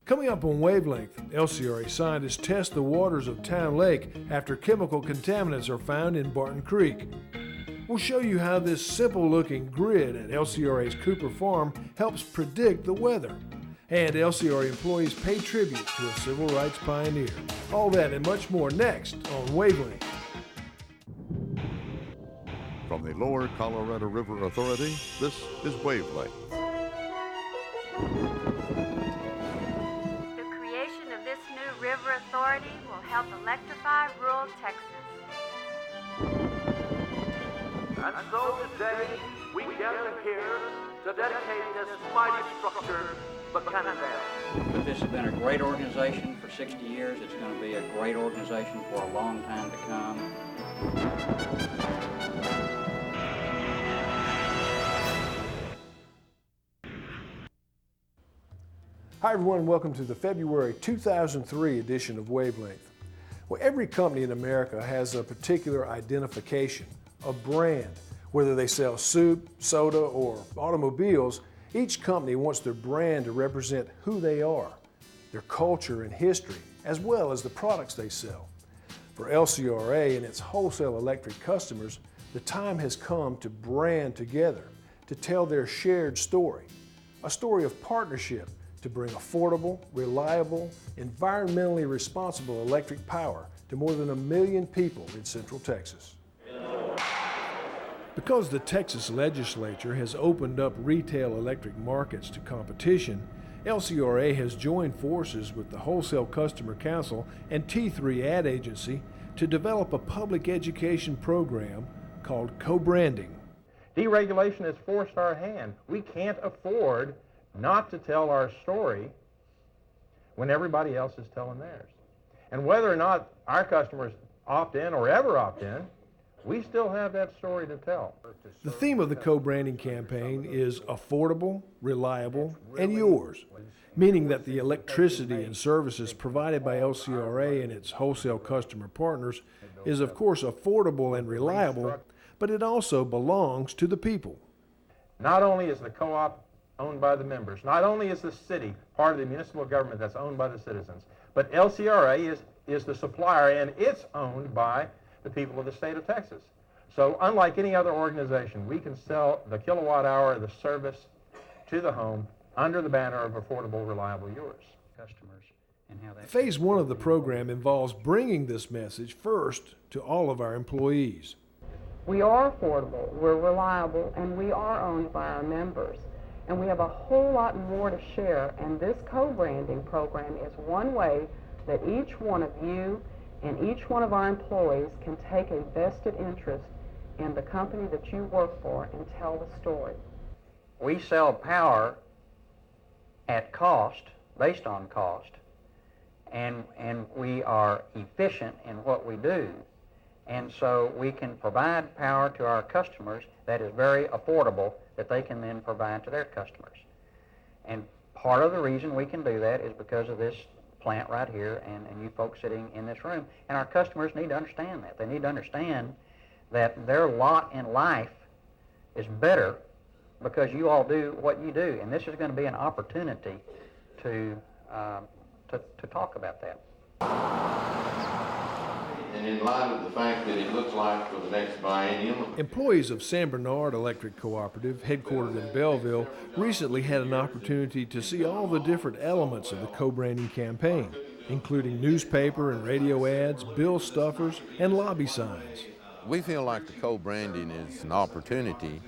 Coming up on Wavelength, LCRA scientists test the waters of Town Lake after chemical contaminants are found in Barton Creek. We'll show you how this simple-looking grid at LCRA's Cooper Farm helps predict the weather. And LCRA employees pay tribute to a civil rights pioneer. All that and much more next on Wavelength. From the Lower Colorado River Authority, this is Wavelength. The creation of this new river authority will help electrify rural Texas. And so today, we gather here to dedicate this mighty structure, the Canada. But this has been a great organization for 60 years. It's going to be a great organization for a long time to come. Hi everyone, and welcome to the February 2003 edition of Wavelength. Well, every company in America has a particular identification, a brand. Whether they sell soup, soda, or automobiles, each company wants their brand to represent who they are, their culture and history, as well as the products they sell. For LCRA and its wholesale electric customers, the time has come to brand together, to tell their shared story, a story of partnership to bring affordable, reliable, environmentally responsible electric power to more than 1 million people in Central Texas. Because the Texas legislature has opened up retail electric markets to competition, LCRA has joined forces with the Wholesale Customer Council and T3 Ad Agency to develop a public education program called co-branding. Deregulation has forced our hand. We can't afford not to tell our story when everybody else is telling theirs. And whether or not our customers opt in or ever opt in, we still have that story to tell. The theme of the co-branding campaign is affordable, reliable, and yours, meaning that the electricity and services provided by LCRA and its wholesale customer partners is of course affordable and reliable, but it also belongs to the people. Not only is the co-op owned by the members, not only is the city part of the municipal government that's owned by the citizens, but LCRA is the supplier, and it's owned by the people of the state of Texas. So unlike any other organization, we can sell the kilowatt hour of the service to the home under the banner of affordable, reliable, yours. Customers and how that. Phase 1 of the program involves bringing this message first to all of our employees. We are affordable, we're reliable, and we are owned by our members. And we have a whole lot more to share, and this co-branding program is one way that each one of you and each one of our employees can take a vested interest in the company that you work for and tell the story. We sell power at cost, based on cost, and we are efficient in what we do. And so we can provide power to our customers that is very affordable that they can then provide to their customers. And part of the reason we can do that is because of this plant right here and you folks sitting in this room. And our customers need to understand that. They need to understand that their lot in life is better because you all do what you do. And this is going to be an opportunity to talk about that. And in light of the fact that it looks like for the next biennium. Employees of San Bernard Electric Cooperative, headquartered in Belleville, recently had an opportunity to see all the different elements of the co-branding campaign, including newspaper and radio ads, bill stuffers, and lobby signs. We feel like the co-branding is an opportunity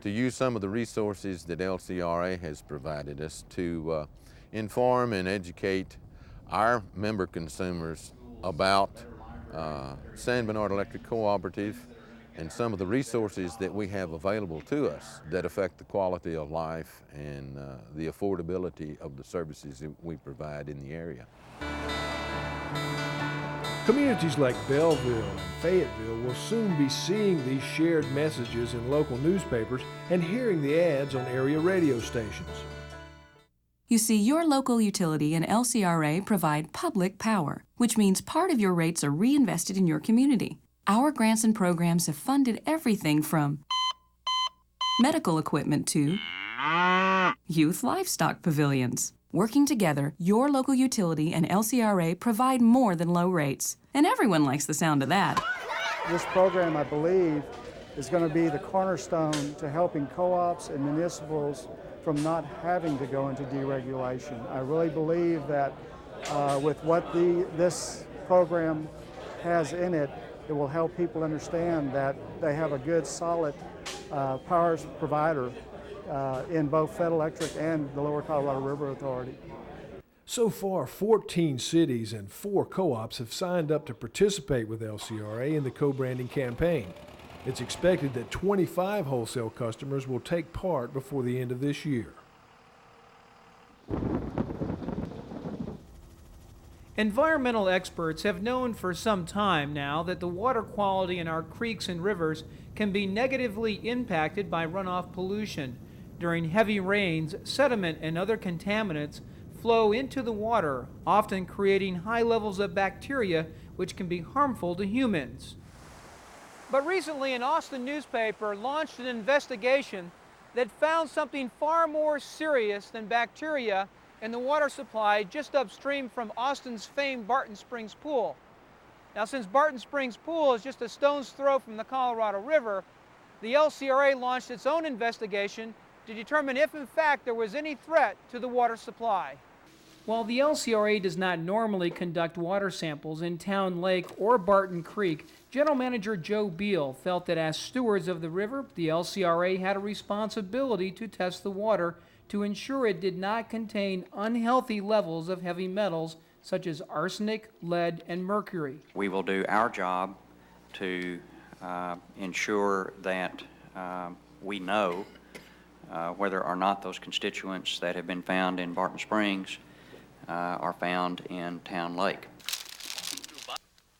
to use some of the resources that LCRA has provided us to inform and educate our member consumers about San Bernard Electric Cooperative and some of the resources that we have available to us that affect the quality of life and the affordability of the services that we provide in the area. Communities like Belleville and Fayetteville will soon be seeing these shared messages in local newspapers and hearing the ads on area radio stations. You see, your local utility and LCRA provide public power, which means part of your rates are reinvested in your community. Our grants and programs have funded everything from medical equipment to youth livestock pavilions. Working together, your local utility and LCRA provide more than low rates. And everyone likes the sound of that. This program, I believe, is going to be the cornerstone to helping co-ops and municipals from not having to go into deregulation. I really believe that with what this program has in it, it will help people understand that they have a good, solid power provider in both Federal Electric and the Lower Colorado River Authority. So far, 14 cities and 4 co-ops have signed up to participate with LCRA in the co-branding campaign. It's expected that 25 wholesale customers will take part before the end of this year. Environmental experts have known for some time now that the water quality in our creeks and rivers can be negatively impacted by runoff pollution. During heavy rains, sediment and other contaminants flow into the water, often creating high levels of bacteria which can be harmful to humans. But recently, an Austin newspaper launched an investigation that found something far more serious than bacteria in the water supply just upstream from Austin's famed Barton Springs Pool. Now, since Barton Springs Pool is just a stone's throw from the Colorado River, the LCRA launched its own investigation to determine if, in fact, there was any threat to the water supply. While the LCRA does not normally conduct water samples in Town Lake or Barton Creek, General Manager Joe Beal felt that as stewards of the river, the LCRA had a responsibility to test the water to ensure it did not contain unhealthy levels of heavy metals such as arsenic, lead, and mercury. We will do our job to ensure that we know whether or not those constituents that have been found in Barton Springs are found in Town Lake.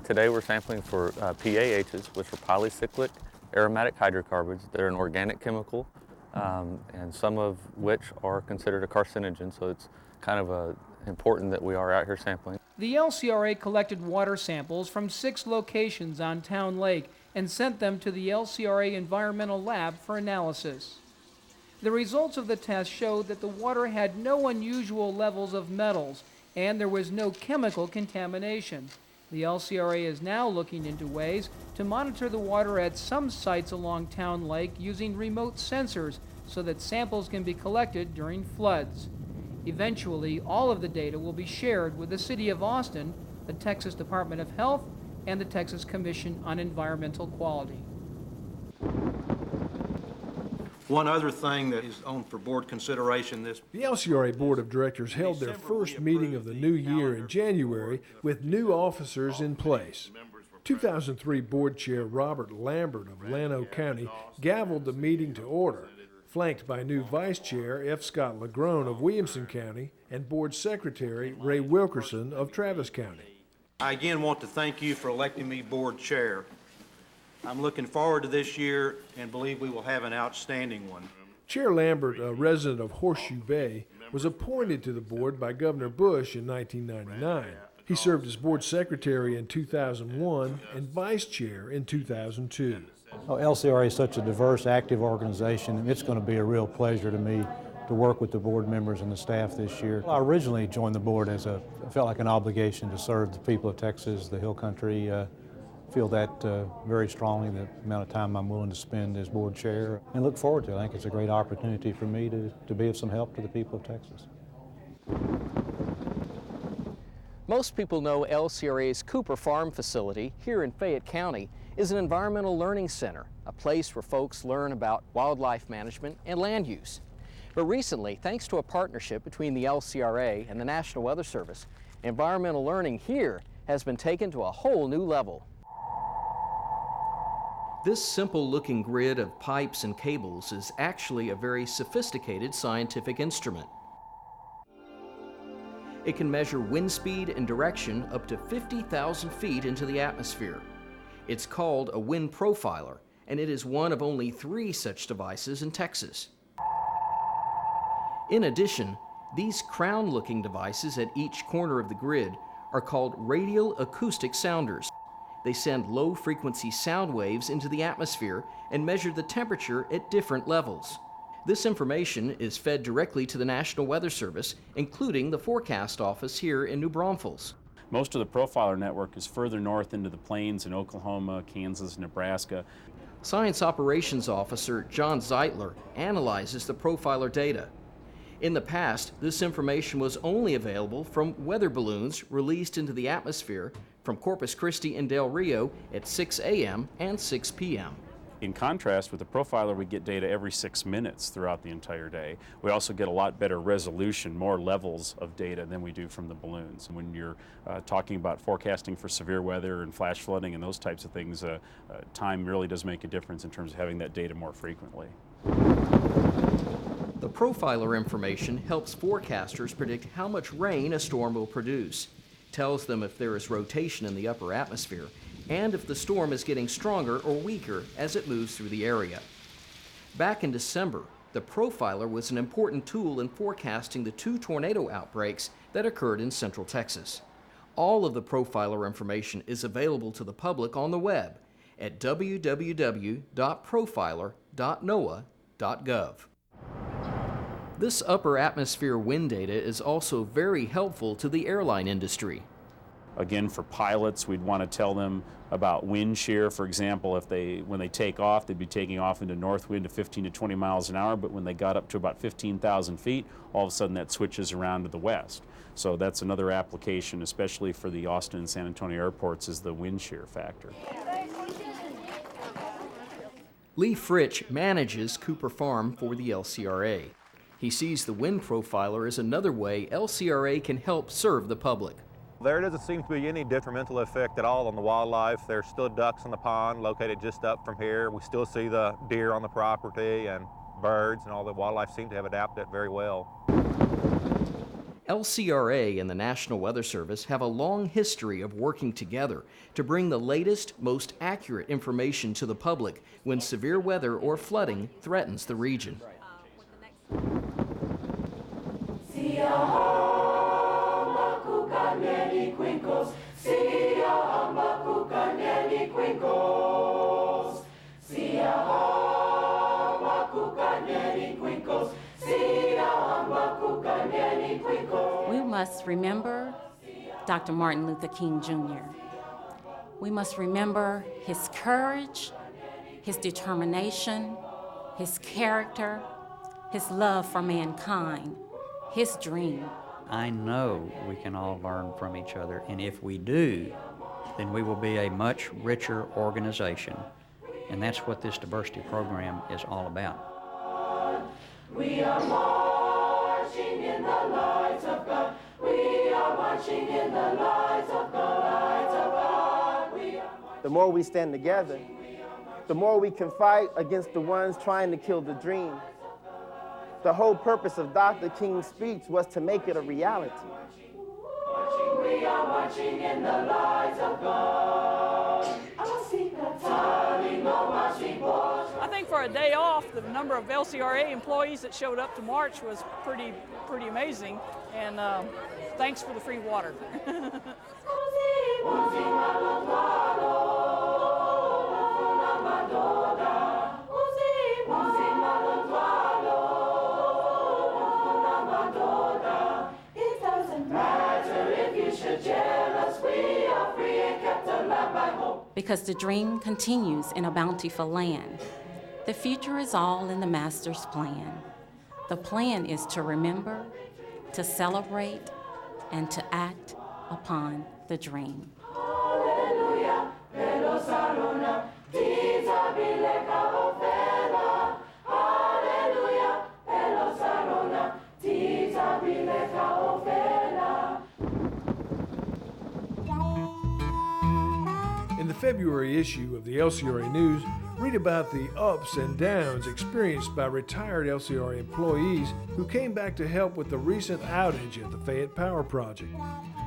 Today we're sampling for PAHs, which are polycyclic aromatic hydrocarbons. They're an organic chemical, and some of which are considered a carcinogen, so it's kind of important that we are out here sampling. The LCRA collected water samples from 6 locations on Town Lake and sent them to the LCRA Environmental Lab for analysis. The results of the test showed that the water had no unusual levels of metals and there was no chemical contamination. The LCRA is now looking into ways to monitor the water at some sites along Town Lake using remote sensors so that samples can be collected during floods. Eventually, all of the data will be shared with the City of Austin, the Texas Department of Health, and the Texas Commission on Environmental Quality. One other thing that is on for board consideration The LCRA Board of Directors held their first meeting of the new year in January with new officers in place. 2003 Board Chair Robert Lambert of Llano County gavelled the meeting to order, flanked by new Vice Chair F. Scott Lagrone of Williamson County and Board Secretary Ray Wilkerson of Travis County. I again want to thank you for electing me Board Chair. I'm looking forward to this year and believe we will have an outstanding one. Chair Lambert, a resident of Horseshoe Bay, was appointed to the board by Governor Bush in 1999. He served as board secretary in 2001 and vice chair in 2002. LCRA is such a diverse, active organization, and it's going to be a real pleasure to me to work with the board members and the staff this year. I originally joined the board as I felt like an obligation to serve the people of Texas, the Hill Country. Feel that very strongly, the amount of time I'm willing to spend as board chair, and look forward to it. I think it's a great opportunity for me to be of some help to the people of Texas. Most people know LCRA's Cooper Farm facility here in Fayette County is an environmental learning center, a place where folks learn about wildlife management and land use. But recently, thanks to a partnership between the LCRA and the National Weather Service, environmental learning here has been taken to a whole new level. This simple-looking grid of pipes and cables is actually a very sophisticated scientific instrument. It can measure wind speed and direction up to 50,000 feet into the atmosphere. It's called a wind profiler, and it is one of only 3 such devices in Texas. In addition, these crown-looking devices at each corner of the grid are called radial acoustic sounders. They send low-frequency sound waves into the atmosphere and measure the temperature at different levels. This information is fed directly to the National Weather Service, including the forecast office here in New Braunfels. Most of the profiler network is further north into the plains in Oklahoma, Kansas, Nebraska. Science Operations Officer John Zeitler analyzes the profiler data. In the past, this information was only available from weather balloons released into the atmosphere from Corpus Christi and Del Rio at 6 a.m. and 6 p.m. In contrast, with the profiler, we get data every 6 minutes throughout the entire day. We also get a lot better resolution, more levels of data than we do from the balloons. When you're talking about forecasting for severe weather and flash flooding and those types of things, time really does make a difference in terms of having that data more frequently. The profiler information helps forecasters predict how much rain a storm will produce, tells them if there is rotation in the upper atmosphere, and if the storm is getting stronger or weaker as it moves through the area. Back in December, the profiler was an important tool in forecasting the 2 tornado outbreaks that occurred in Central Texas. All of the profiler information is available to the public on the web at www.profiler.noaa.gov. This upper atmosphere wind data is also very helpful to the airline industry. Again, for pilots, we'd want to tell them about wind shear. For example, when they take off, they'd be taking off into north wind to 15 to 20 miles an hour, but when they got up to about 15,000 feet, all of a sudden that switches around to the west. So that's another application, especially for the Austin and San Antonio airports, is the wind shear factor. Lee Fritsch manages Cooper Farm for the LCRA. He sees the wind profiler as another way LCRA can help serve the public. There doesn't seem to be any detrimental effect at all on the wildlife. There's still ducks in the pond located just up from here. We still see the deer on the property and birds, and all the wildlife seem to have adapted very well. LCRA and the National Weather Service have a long history of working together to bring the latest, most accurate information to the public when severe weather or flooding threatens the region. We must remember Dr. Martin Luther King Jr. We must remember his courage, his determination, his character, his love for mankind, his dream. I know we can all learn from each other, and if we do, then we will be a much richer organization. And that's what this diversity program is all about. We are marching in the lights of God. We are marching in the lights of God, lights of God. The more we stand together, the more we can fight against the ones trying to kill the dream. The whole purpose of Dr. King's speech was to make it a reality. We are marching in the lights of God. I think for a day off, the number of LCRA employees that showed up to march was pretty amazing, and thanks for the free water. Because the dream continues in a bountiful land. The future is all in the Master's plan. The plan is to remember, to celebrate, and to act upon the dream. Hallelujah, Hallelujah, In the February issue of the LCRA News, read about the ups and downs experienced by retired LCRA employees who came back to help with the recent outage at the Fayette Power Project.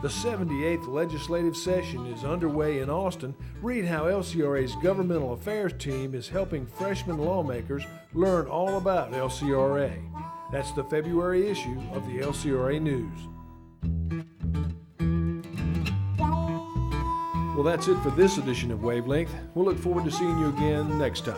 The 78th legislative session is underway in Austin. Read how LCRA's governmental affairs team is helping freshman lawmakers learn all about LCRA. That's the February issue of the LCRA News. Well, that's it for this edition of Wavelength. We'll look forward to seeing you again next time.